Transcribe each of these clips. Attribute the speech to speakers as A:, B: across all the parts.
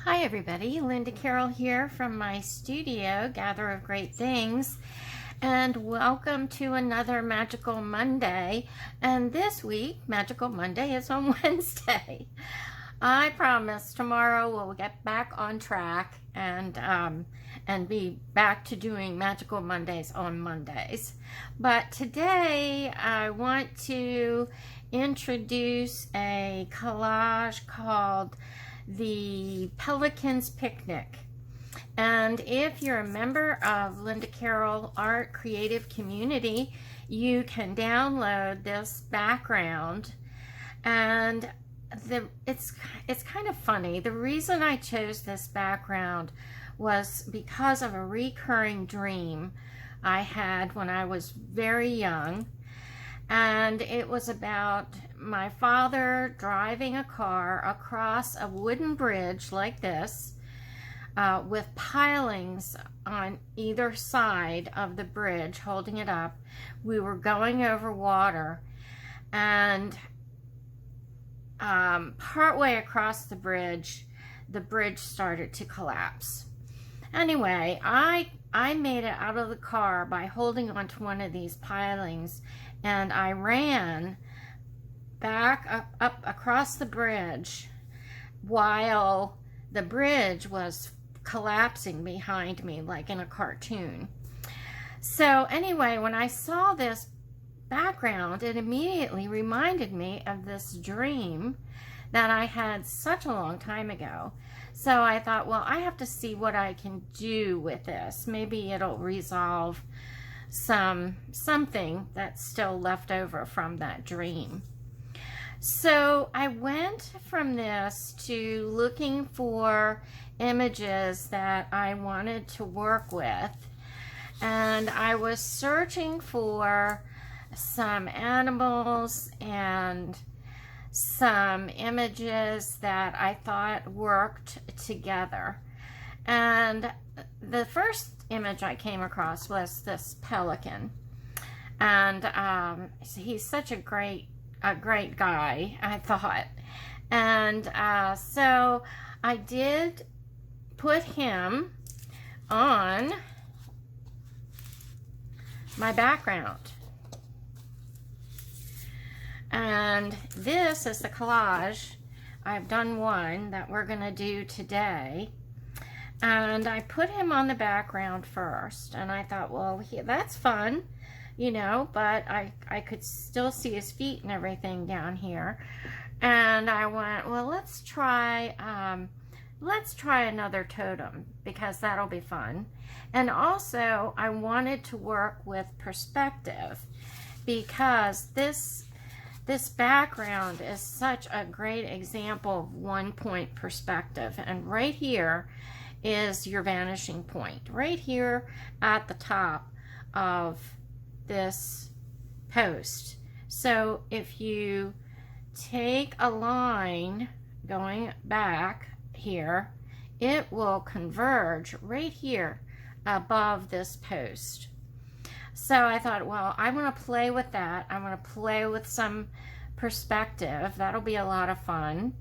A: Hi everybody, Linda Carol here from my studio, Gather of Great Things, and welcome to another Magical Monday. And this week, Magical Monday is on Wednesday. I promise tomorrow we'll get back on track and be back to doing Magical Mondays on Mondays. But today I want to introduce a collage called the Pelicans Picnic. And if you're a member of Linda Carol Art Creative Community, you can download this background. And it's kind of funny. The reason I chose this background was because of a recurring dream I had when I was very young. And it was about my father driving a car across a wooden bridge like this with pilings on either side of the bridge holding it up. We were going over water, and partway across the bridge started to collapse. Anyway, I made it out of the car by holding onto one of these pilings, and I ran back up across the bridge while the bridge was collapsing behind me like in a cartoon. So anyway, when I saw this background, it immediately reminded me of this dream that I had such a long time ago. So I thought, well, I have to see what I can do with this. Maybe it'll resolve something that's still left over from that dream. So I went from this to looking for images that I wanted to work with, and I was searching for some animals and some images that I thought worked together. And the first image I came across was this pelican, and he's such a great guy, I thought. And so I did put him on my background. And this is the collage. I've done one that we're going to do today. And I put him on the background first. And I thought, well, that's fun, you know, but I could still see his feet and everything down here. And I went, well, let's try another totem, because that'll be fun. And also I wanted to work with perspective, because this background is such a great example of one-point perspective. And right here is your vanishing point, right here at the top of this post. So if you take a line going back here, it will converge right here above this post. So I thought, well, I want to play with that. I want to play with some perspective. That'll be a lot of fun.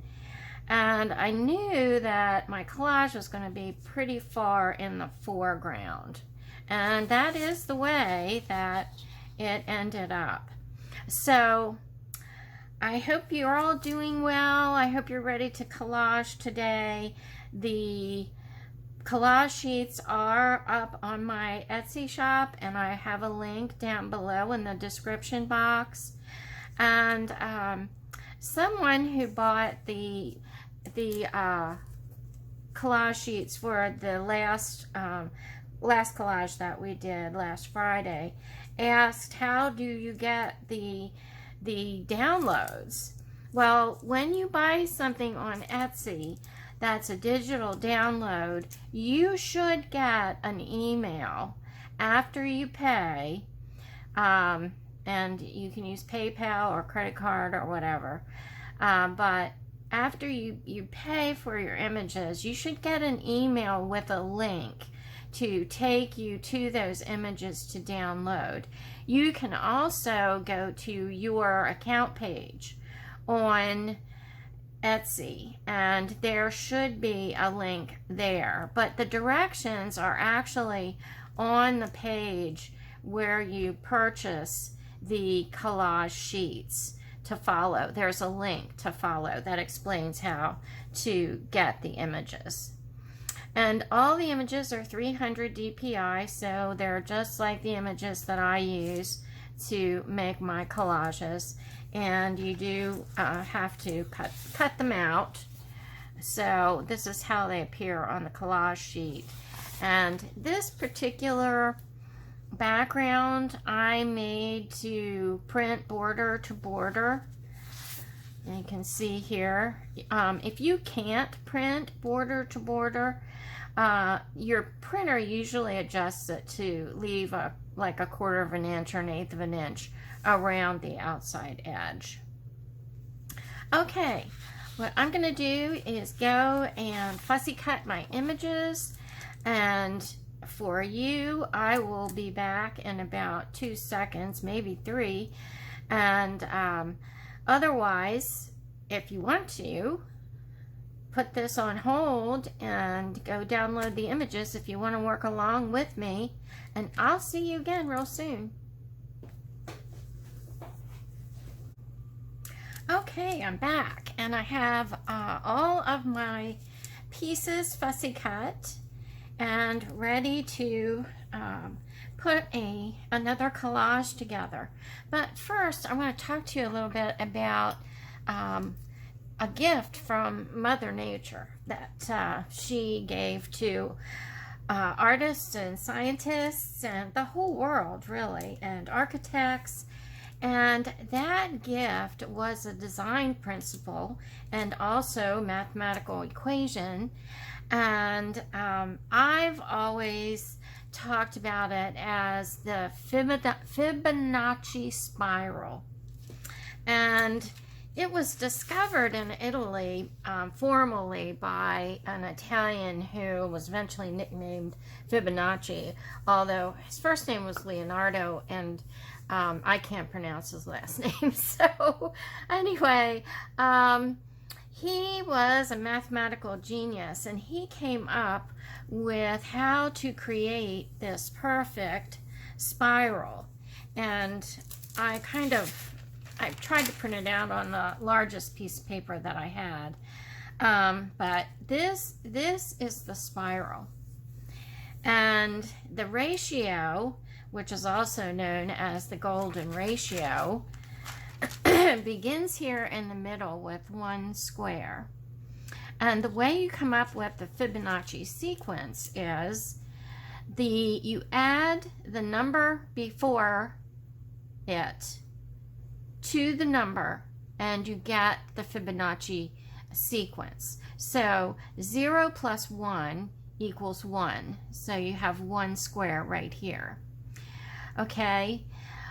A: And I knew that my collage was going to be pretty far in the foreground. And that is the way that it ended up. So I hope you're all doing well. I hope you're ready to collage today. The collage sheets are up on my Etsy shop, and I have a link down below in the description box. And someone who bought the collage sheets for the last collage that we did last Friday asked, how do you get the downloads? Well, when you buy something on Etsy, that's a digital download, you should get an email after you pay, and you can use PayPal or credit card or whatever, but after you pay for your images, you should get an email with a link to take you to those images to download. You can also go to your account page on Etsy, and there should be a link there, but the directions are actually on the page where you purchase the collage sheets to follow. There's a link to follow that explains how to get the images. And all the images are 300 DPI, so they're just like the images that I use to make my collages. And you do have to cut them out. So this is how they appear on the collage sheet. And this particular background I made to print border to border. And you can see here, if you can't print border to border, your printer usually adjusts it to leave like a 1/4 of an inch or 1/8 of an inch around the outside edge. Okay, what I'm going to do is go and fussy cut my images, and for you, I will be back in about 2 seconds, maybe 3, and otherwise, if you want to, put this on hold and go download the images if you want to work along with me, and I'll see you again real soon. Okay, I'm back, and I have all of my pieces fussy cut and ready to put another collage together. But first, I want to talk to you a little bit about a gift from Mother Nature that she gave to artists and scientists and the whole world, really, and architects. And that gift was a design principle and also mathematical equation. And I've always talked about it as the Fibonacci Spiral. And it was discovered in Italy formally by an Italian who was eventually nicknamed Fibonacci, although his first name was Leonardo, and I can't pronounce his last name. So anyway, he was a mathematical genius, and he came up with how to create this perfect spiral. And I tried to print it out on the largest piece of paper that I had. But this is the spiral. And the ratio, which is also known as the golden ratio, begins here in the middle with 1 square. And the way you come up with the Fibonacci sequence is you add the number before it to the number, and you get the Fibonacci sequence. So 0 plus 1 equals 1. So you have 1 square right here. Okay,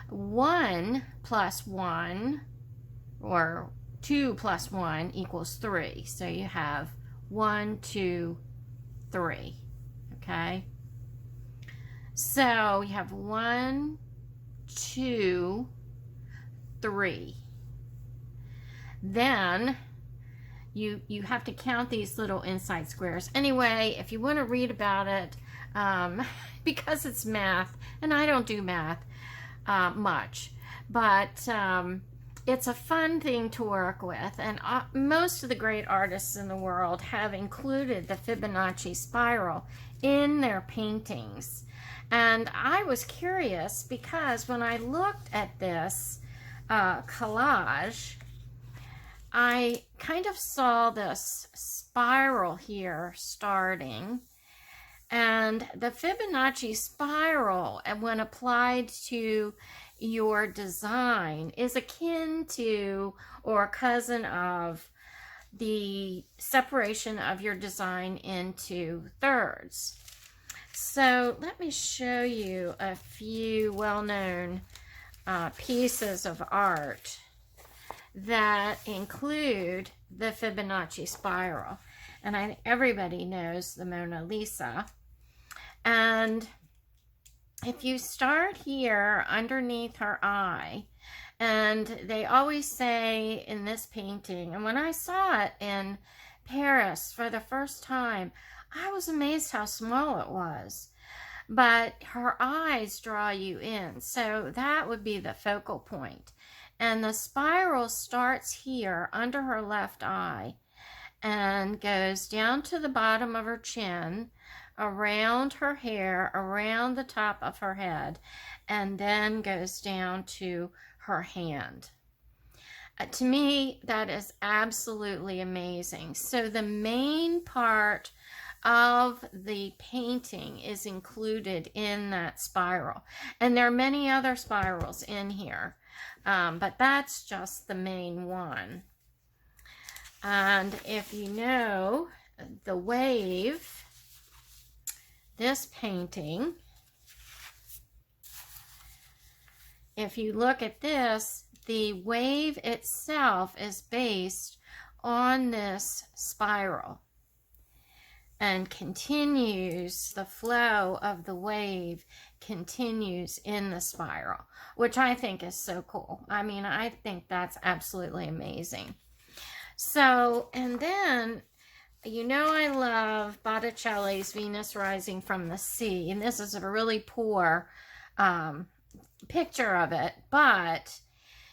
A: 1 plus 1, or 2 plus 1 equals 3. So you have 1, 2, 3. Okay, so you have 1, 2, 3. Then you have to count these little inside squares. Anyway, if you want to read about it, because it's math, and I don't do math much, but it's a fun thing to work with, and most of the great artists in the world have included the Fibonacci spiral in their paintings. And I was curious because when I looked at this collage, I kind of saw this spiral here starting, and the Fibonacci spiral, when applied to your design, is akin to or a cousin of the separation of your design into thirds. So let me show you a few well-known pieces of art that include the Fibonacci Spiral. And I think everybody knows the Mona Lisa. And if you start here underneath her eye, and they always say in this painting, and when I saw it in Paris for the first time, I was amazed how small it was. But her eyes draw you in, so that would be the focal point. And the spiral starts here under her left eye and goes down to the bottom of her chin, around her hair, around the top of her head, and then goes down to her hand. To me, that is absolutely amazing. So the main part of the painting is included in that spiral. And there are many other spirals in here, but that's just the main one. And if you know the wave, this painting, if you look at this, the wave itself is based on this spiral and continues, the flow of the wave continues in the spiral, which I think is so cool. I mean, I think that's absolutely amazing. So, and then, you know, I love Botticelli's Venus Rising from the Sea, and this is a really poor picture of it, but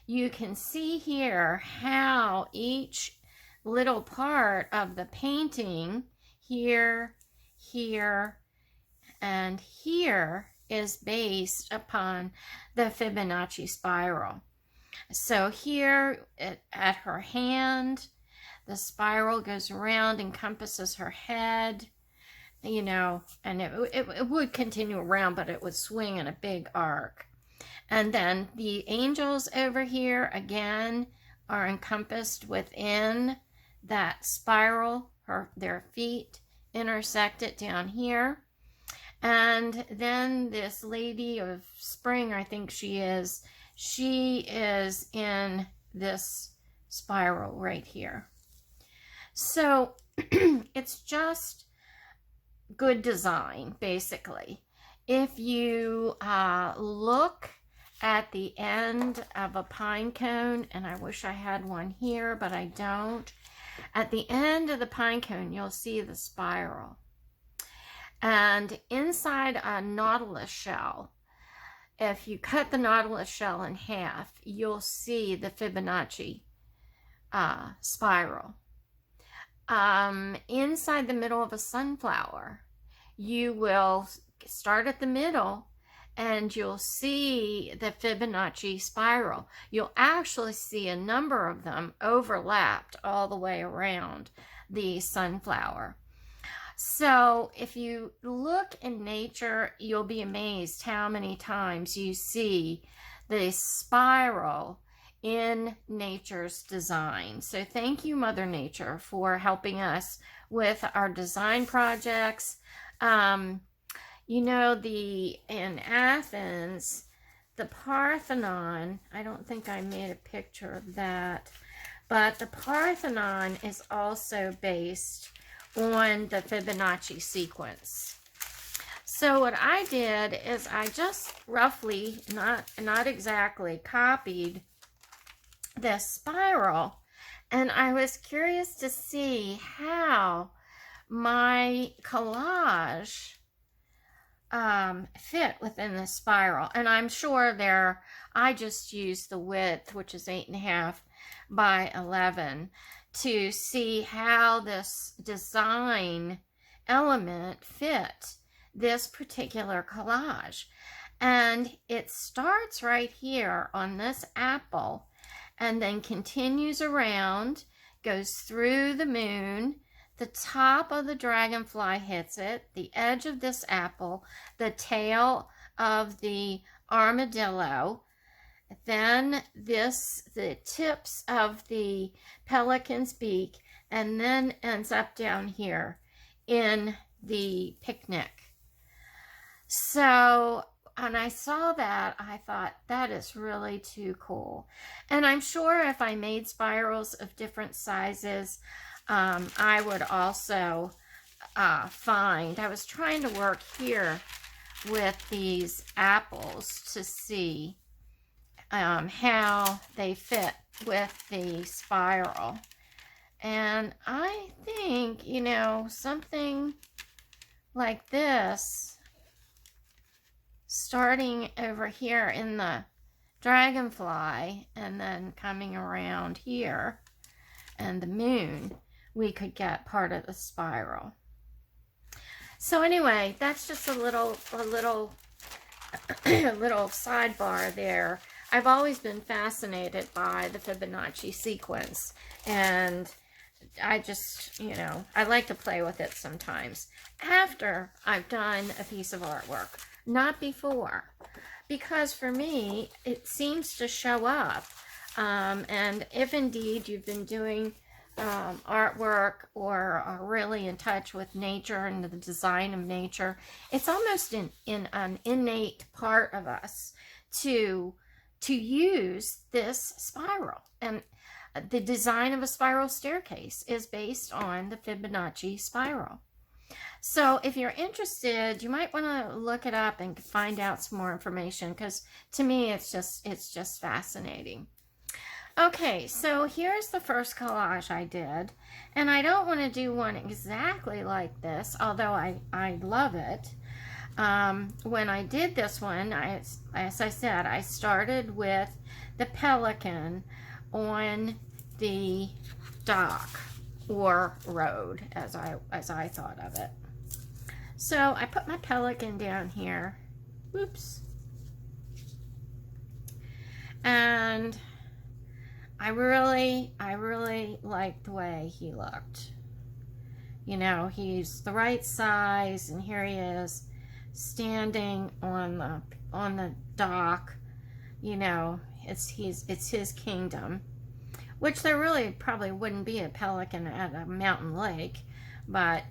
A: you can see here how each little part of the painting, here, here, and here, is based upon the Fibonacci spiral. So here at her hand, the spiral goes around, encompasses her head, you know, and it would continue around, but it would swing in a big arc. And then the angels over here, again, are encompassed within that spiral. Their feet intersect it down here. And then this Lady of Spring, I think she is in this spiral right here. So it's just good design, basically. If you look at the end of a pine cone, and I wish I had one here, but I don't. At the end of the pine cone, you'll see the spiral. And inside a nautilus shell, if you cut the nautilus shell in half, you'll see the Fibonacci spiral. Inside the middle of a sunflower, you will start at the middle and you'll see the Fibonacci spiral. You'll actually see a number of them overlapped all the way around the sunflower. So if you look in nature, you'll be amazed how many times you see the spiral in nature's design. So thank you, Mother Nature, for helping us with our design projects. You know, in Athens, the Parthenon, I don't think I made a picture of that, but the Parthenon is also based on the Fibonacci sequence. So what I did is I just roughly, not exactly, copied this spiral, and I was curious to see how my collage fit within the spiral. And I'm sure I just used the width, which is 8.5 by 11, to see how this design element fit this particular collage. And it starts right here on this apple and then continues around, goes through the moon. The top of the dragonfly hits it, the edge of this apple, the tail of the armadillo, then the tips of the pelican's beak, and then ends up down here in the picnic. So when I saw that, I thought, that is really too cool. And I'm sure if I made spirals of different sizes, I would also find, I was trying to work here with these apples to see how they fit with the spiral. And I think, you know, something like this, starting over here in the dragonfly and then coming around here and the moon, we could get part of the spiral. So anyway, that's just a little little sidebar there. I've always been fascinated by the Fibonacci sequence, and I just, you know, I like to play with it sometimes after I've done a piece of artwork, not before, because for me it seems to show up. And if indeed you've been doing artwork or are really in touch with nature and the design of nature, it's almost in an innate part of us to use this spiral. And the design of a spiral staircase is based on the Fibonacci spiral. So if you're interested, you might want to look it up and find out some more information, because to me it's just fascinating. Okay, so here's the first collage I did, and I don't want to do one exactly like this, although I love it. When I did this one, as I said, I started with the Pelican on the dock or road, as I thought of it. So I put my Pelican down here. Whoops. And I really liked the way he looked. You know, he's the right size, and here he is standing on the dock. You know, it's his kingdom, which there really probably wouldn't be a pelican at a mountain lake, but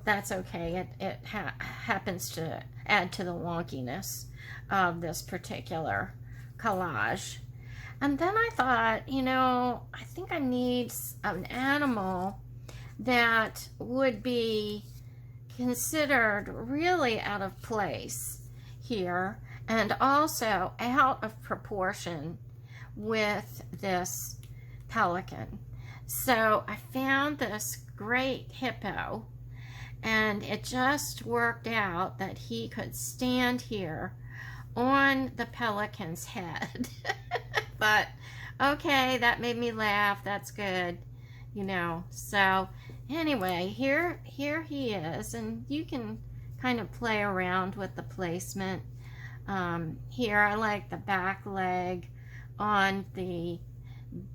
A: that's okay. It happens to add to the wonkiness of this particular collage. And then I thought, you know, I think I need an animal that would be considered really out of place here and also out of proportion with this pelican. So I found this great hippo, and it just worked out that he could stand here on the pelican's head. But okay, that made me laugh. That's good, you know. So anyway, here he is, and you can kind of play around with the placement. Here I like the back leg on the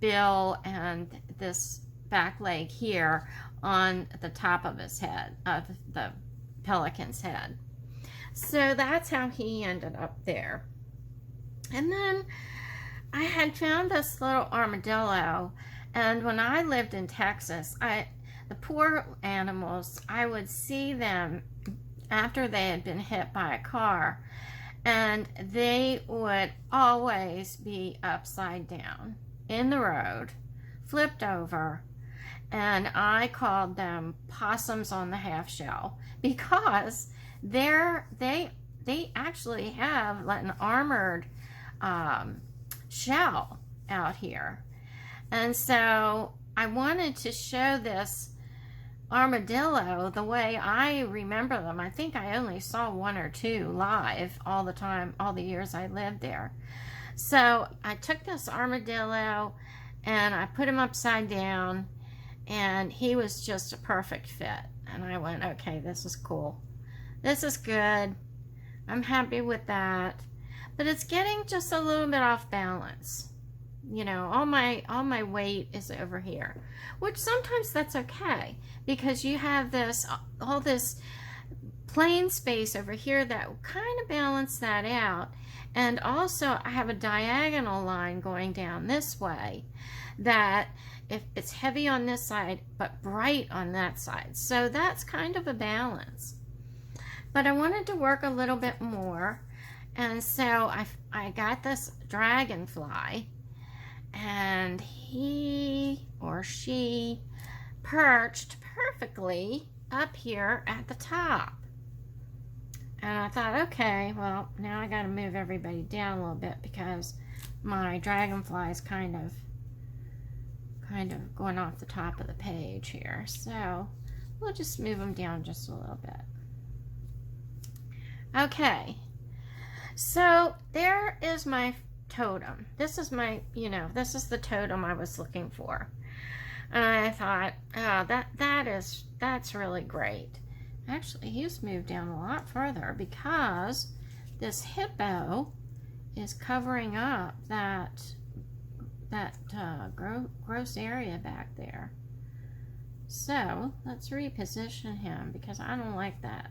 A: bill, and this back leg here on the top of his head, the pelican's head. So that's how he ended up there. And then I had found this little armadillo, and when I lived in Texas, the poor animals, I would see them after they had been hit by a car, and they would always be upside down in the road, flipped over, and I called them possums on the half shell, because they actually have like an armored shell out here. And so I wanted to show this armadillo the way I remember them. I think I only saw one or two live all the time, all the years I lived there. So I took this armadillo and I put him upside down, and he was just a perfect fit. And I went, okay, this is cool. This is good. I'm happy with that. But it's getting just a little bit off balance. You know, all my weight is over here, which sometimes that's okay, because you have all this plain space over here that will kind of balance that out. And also I have a diagonal line going down this way that if it's heavy on this side but bright on that side. So that's kind of a balance. But I wanted to work a little bit more, and so I got this dragonfly, and he or she perched perfectly up here at the top. And I thought, okay, well, now I got to move everybody down a little bit because my dragonfly is kind of going off the top of the page here. So we'll just move them down just a little bit. Okay, so there is my totem. This is my, this is the totem I was looking for. And I thought, oh, that's really great. Actually, he's moved down a lot further because this hippo is covering up that gross area back there. So let's reposition him because I don't like that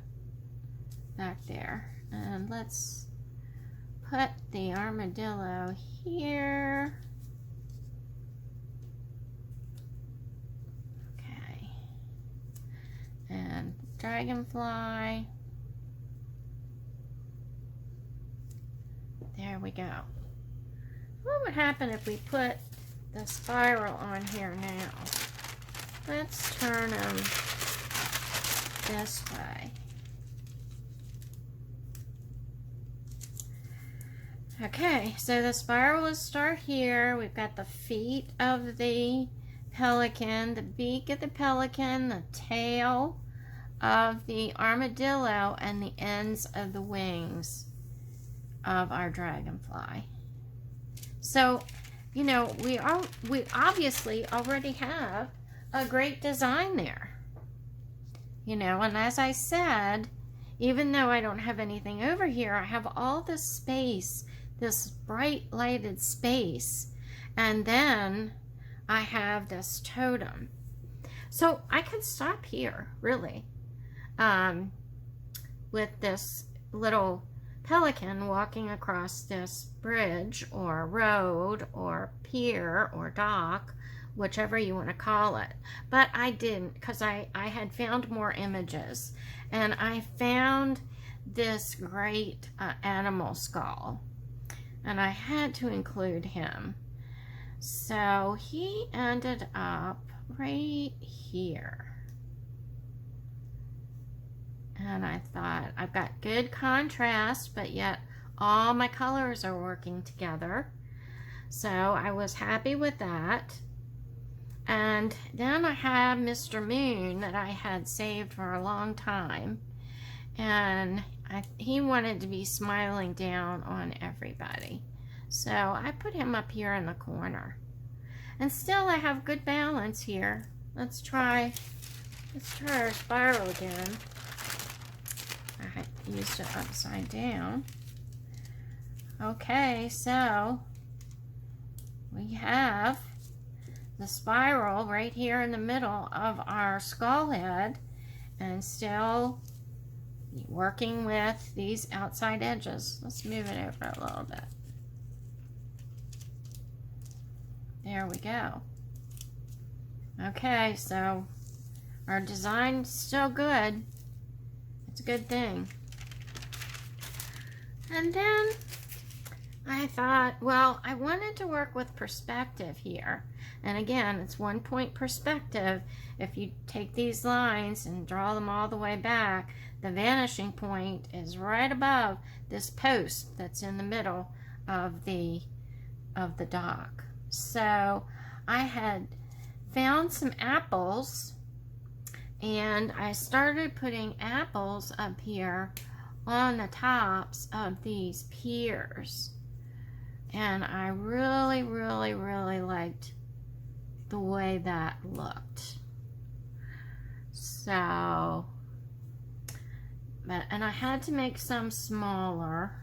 A: back there. And let's put the armadillo here. Okay. And dragonfly. There we go. What would happen if we put the spiral on here now? Let's turn them this way. Okay, so the spiral will start here. We've got the feet of the pelican, the beak of the pelican, the tail of the armadillo, and the ends of the wings of our dragonfly. So, we obviously already have a great design there. And as I said, even though I don't have anything over here, I have all this space, this bright lighted space, and then I have this totem. So I could stop here, really, with this little pelican walking across this bridge or road or pier or dock, whichever you want to call it. But I didn't, because I had found more images, and I found this great animal skull, and I had to include him. So he ended up right here. And I thought, I've got good contrast, but yet all my colors are working together. So I was happy with that. And then I had Mr. Moon that I had saved for a long time. And he wanted to be smiling down on everybody. So I put him up here in the corner. And still I have good balance here. Let's try our spiral again. I used it upside down. Okay, so we have the spiral right here in the middle of our skull head, and still working with these outside edges. Let's move it over a little bit. There we go. Okay, so our design's still good. It's a good thing. And then I thought, well, I wanted to work with perspective here. And again, it's 1 point perspective. If you take these lines and draw them all the way back, the vanishing point is right above this post that's in the middle of the dock. So I had found some apples, and I started putting apples up here on the tops of these piers. And I really, really, really liked the way that looked. So, and I had to make some smaller.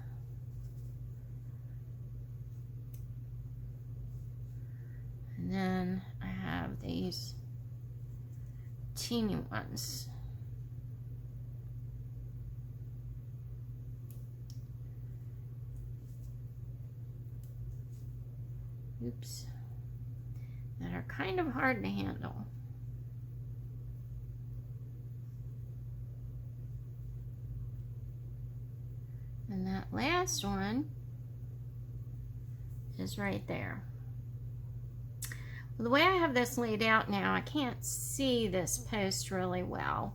A: And then I have these teeny ones. oops, that are kind of hard to handle. And that last one is right there. Well, the way I have this laid out now, I can't see this post really well.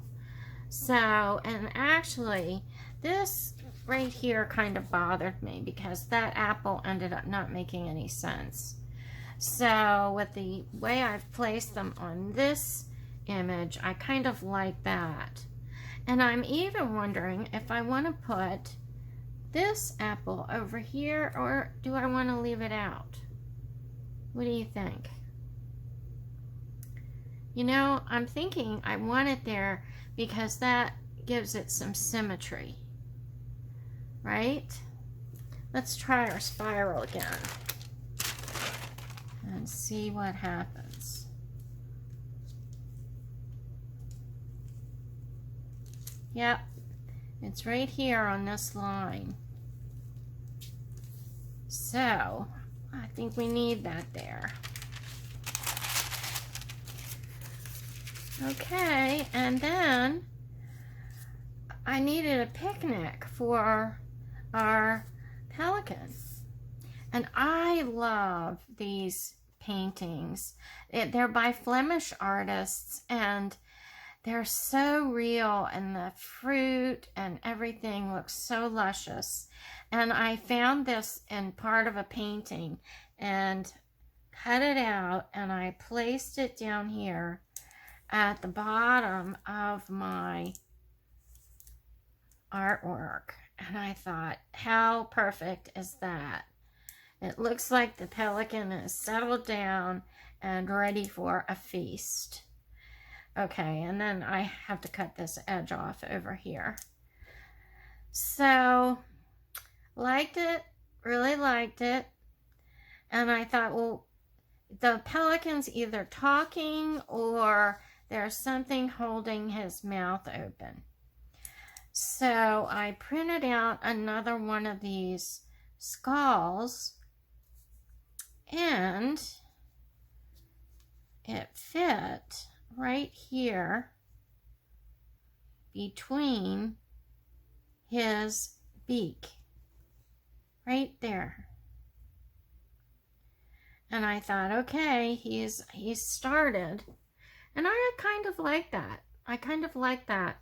A: So, and actually, this right here kind of bothered me because that apple ended up not making any sense. So, with the way I've placed them on this image, I kind of like that. And I'm even wondering if I want to put this apple over here, or do I want to leave it out? What do you think? You know, I'm thinking I want it there because that gives it some symmetry, right? Let's try our spiral again and see what happens. Yep, it's right here on this line. So, I think we need that there. Okay, and then I needed a picnic for our pelican. And I love these paintings. They're by Flemish artists, and they're so real, and the fruit and everything looks so luscious. And I found this in part of a painting and cut it out, and I placed it down here at the bottom of my artwork. And I thought, how perfect is that? It looks like the pelican is settled down and ready for a feast. Okay, and then I have to cut this edge off over here. So, liked it, really liked it. And I thought, well, the pelican's either talking or there's something holding his mouth open. So I printed out another one of these skulls, and it fit right here between his beak, right there. And I thought, okay, he's started. And I kind of like that. I kind of like that,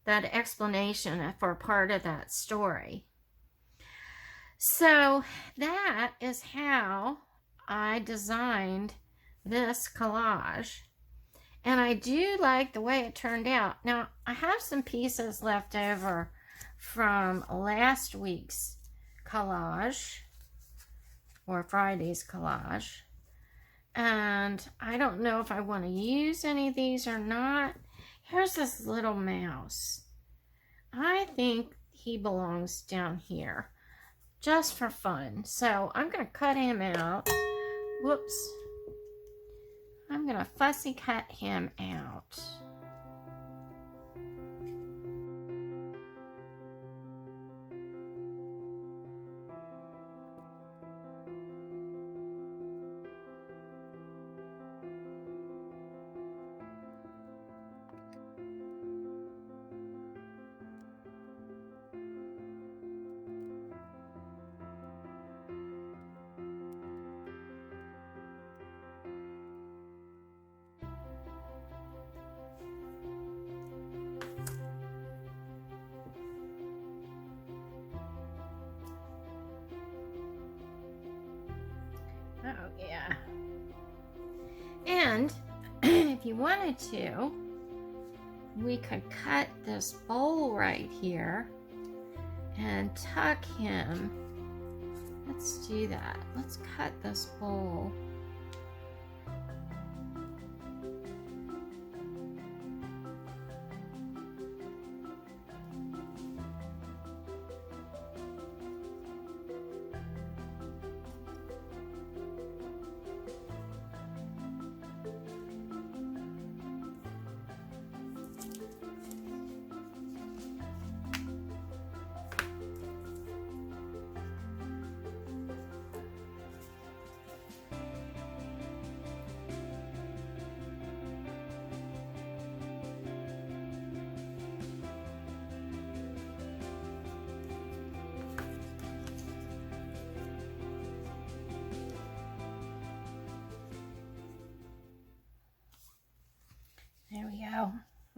A: that explanation for part of that story. So that is how I designed this collage. And I do like the way it turned out. Now, I have some pieces left over from last week's collage, or Friday's collage. And I don't know if I want to use any of these or not. Here's this little mouse. I think he belongs down here, just for fun. So I'm going to cut him out. Whoops. I'm going to fussy cut him out. Oh, yeah. And if you wanted to, we could cut this bowl right here and tuck him. Let's do that. Let's cut this bowl.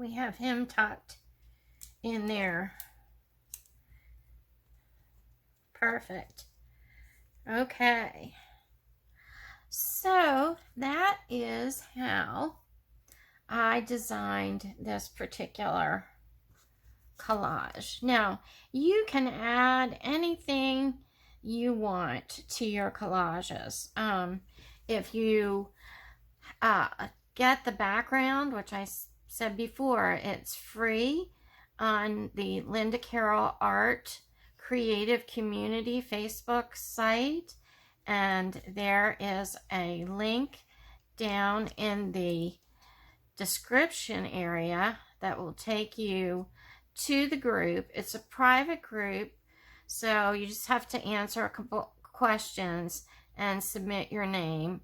A: we have him tucked in there. Perfect. Okay. So that is how I designed this particular collage. Now, you can add anything you want to your collages. If you get the background, which I said before, it's free on the lindacarolart Creative Community Facebook site, and there is a link down in the description area that will take you to the group. It's a private group, so you just have to answer a couple questions and submit your name,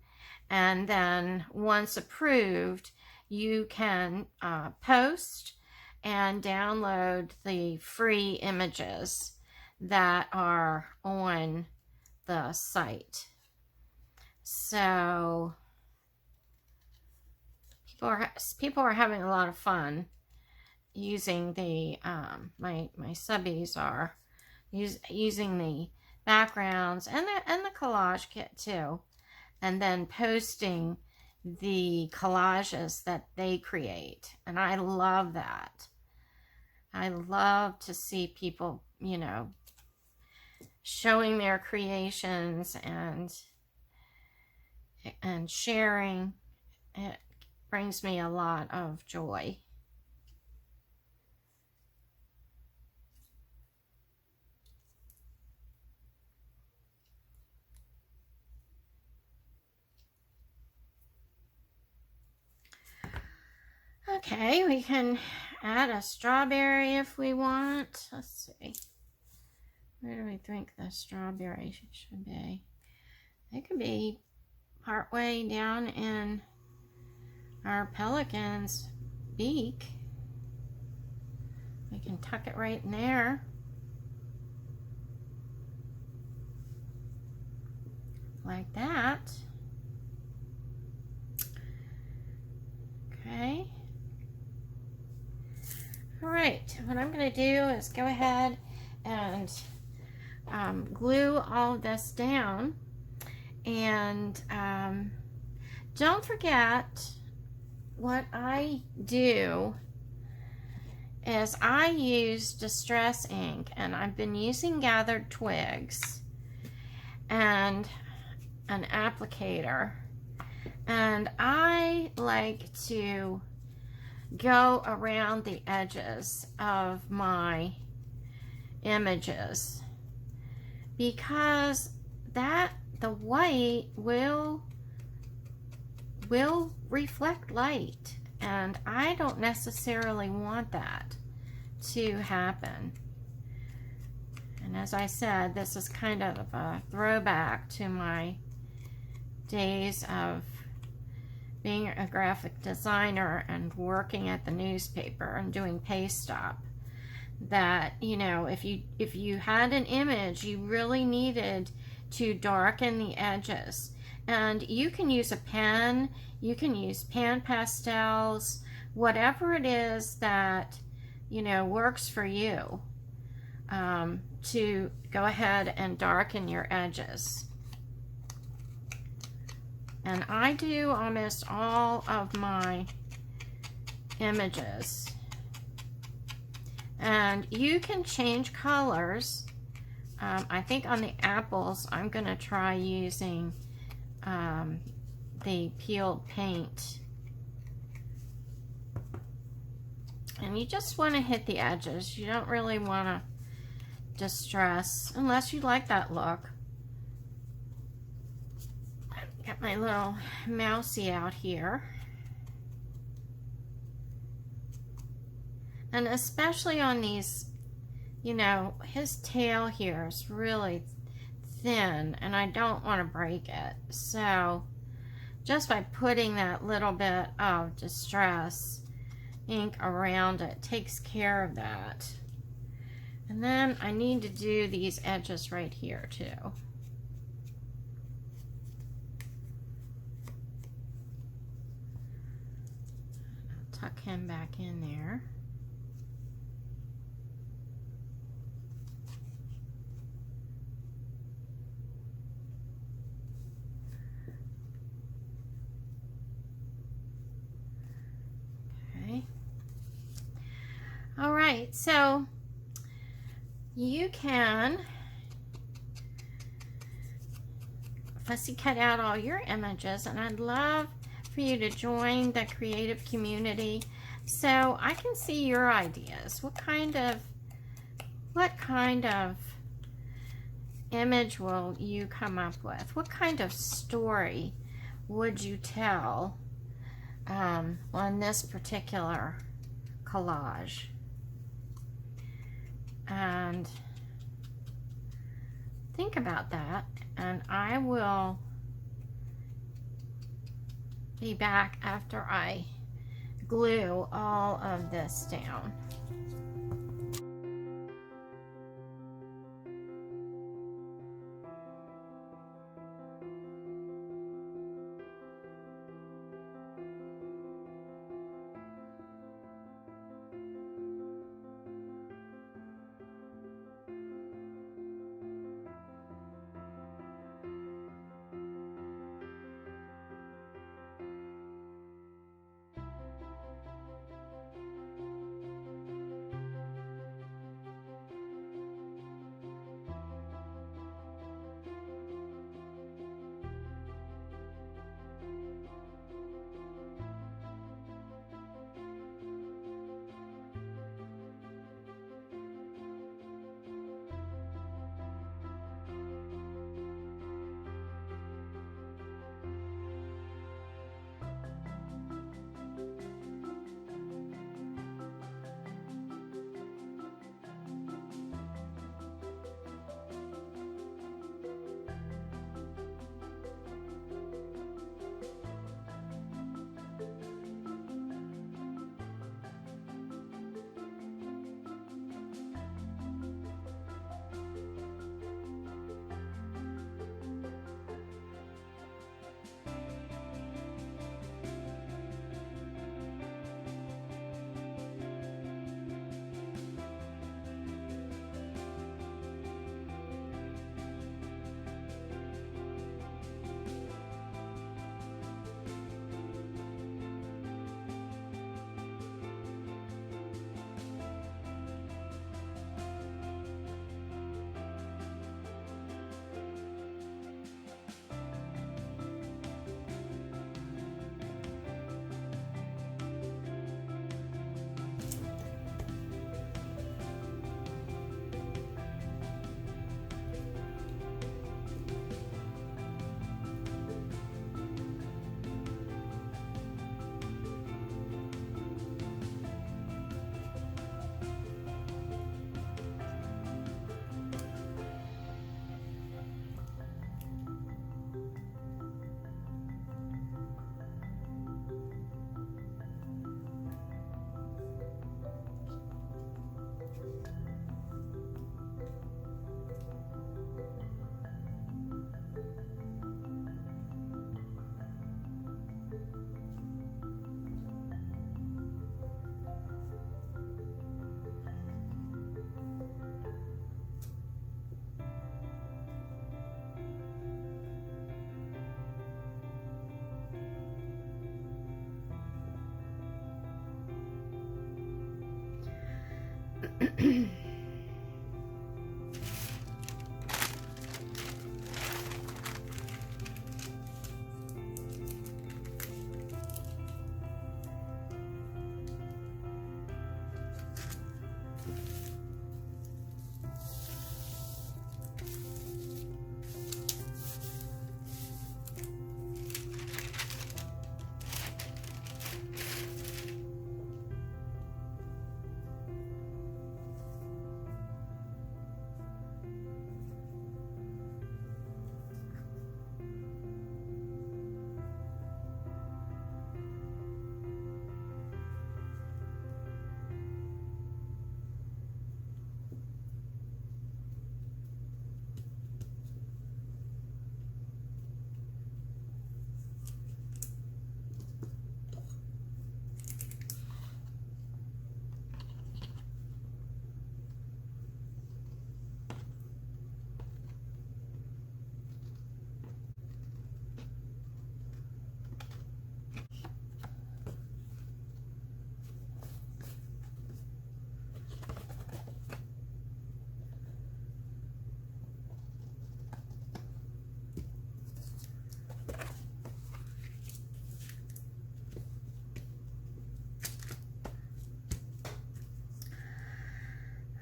A: and then once approved, you can post and download the free images that are on the site. So people are having a lot of fun using the my subbies are using the backgrounds and the collage kit too, and then posting the collages that they create. And I love that. I love to see people, you know, showing their creations and sharing. It brings me a lot of joy. Okay, we can add a strawberry if we want. Let's see. Where do we think the strawberry should be? It could be partway down in our pelican's beak. We can tuck it right in there. Like that. Okay. All right, what I'm going to do is go ahead and glue all of this down. And don't forget, what I do is I use distress ink, and I've been using gathered twigs and an applicator, and I like to go around the edges of my images, because the white will reflect light, and I don't necessarily want that to happen. And as I said, this is kind of a throwback to my days of being a graphic designer and working at the newspaper and doing paste stop. That, you know, if you had an image, you really needed to darken the edges. And you can use a pen, you can use pan pastels, whatever it is that, you know, works for you, to go ahead and darken your edges. And I do almost all of my images. And you can change colors. I think on the apples, I'm going to try using the peeled paint. And you just want to hit the edges. You don't really want to distress, unless you like that look. Got my little mousey out here. And especially on these, you know, his tail here is really thin, and I don't want to break it. So just by putting that little bit of distress ink around it takes care of that. And then I need to do these edges right here too. I'll tuck him them back in there. Okay. All right, so you can fussy cut out all your images, and I'd love for you to join the creative community so I can see your ideas. What kind of image will you come up with? What kind of story would you tell on this particular collage? And think about that, and I will be back after I glue all of this down.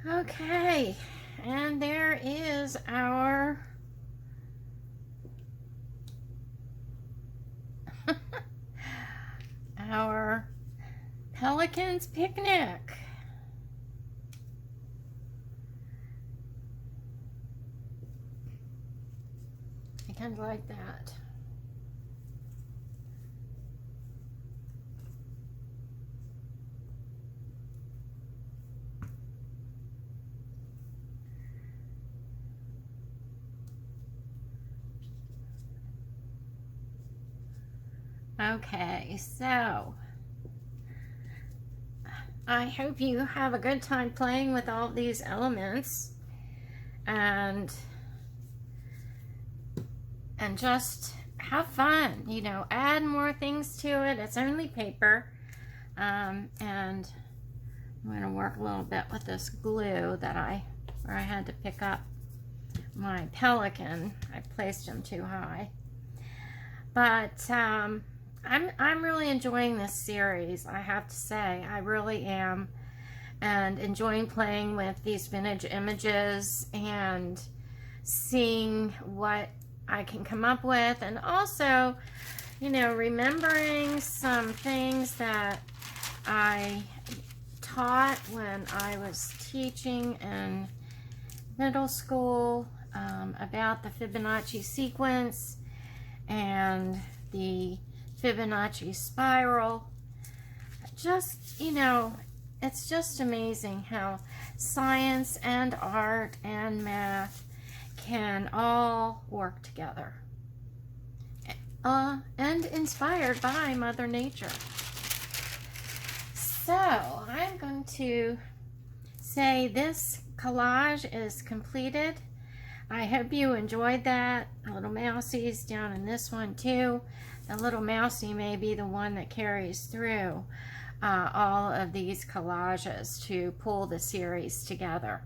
A: Okay, and there is our our Pelicans Picnic. I kind of like that. Okay, so I hope you have a good time playing with all these elements and just have fun, you know, add more things to it. It's only paper. And I'm going to work a little bit with this glue where I had to pick up my Pelican. I placed him too high. But I'm really enjoying this series, I have to say. I really am. And enjoying playing with these vintage images and seeing what I can come up with. And also, you know, remembering some things that I taught when I was teaching in middle school about the Fibonacci Sequence and the Fibonacci Spiral. Just, you know, it's just amazing how science and art and math can all work together. And inspired by Mother Nature. So, I'm going to say this collage is completed. I hope you enjoyed that. The little mousie's down in this one too. The little mousie may be the one that carries through all of these collages to pull the series together.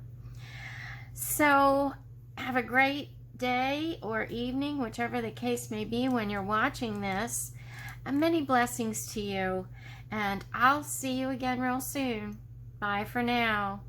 A: So have a great day or evening, whichever the case may be when you're watching this. And many blessings to you. And I'll see you again real soon. Bye for now.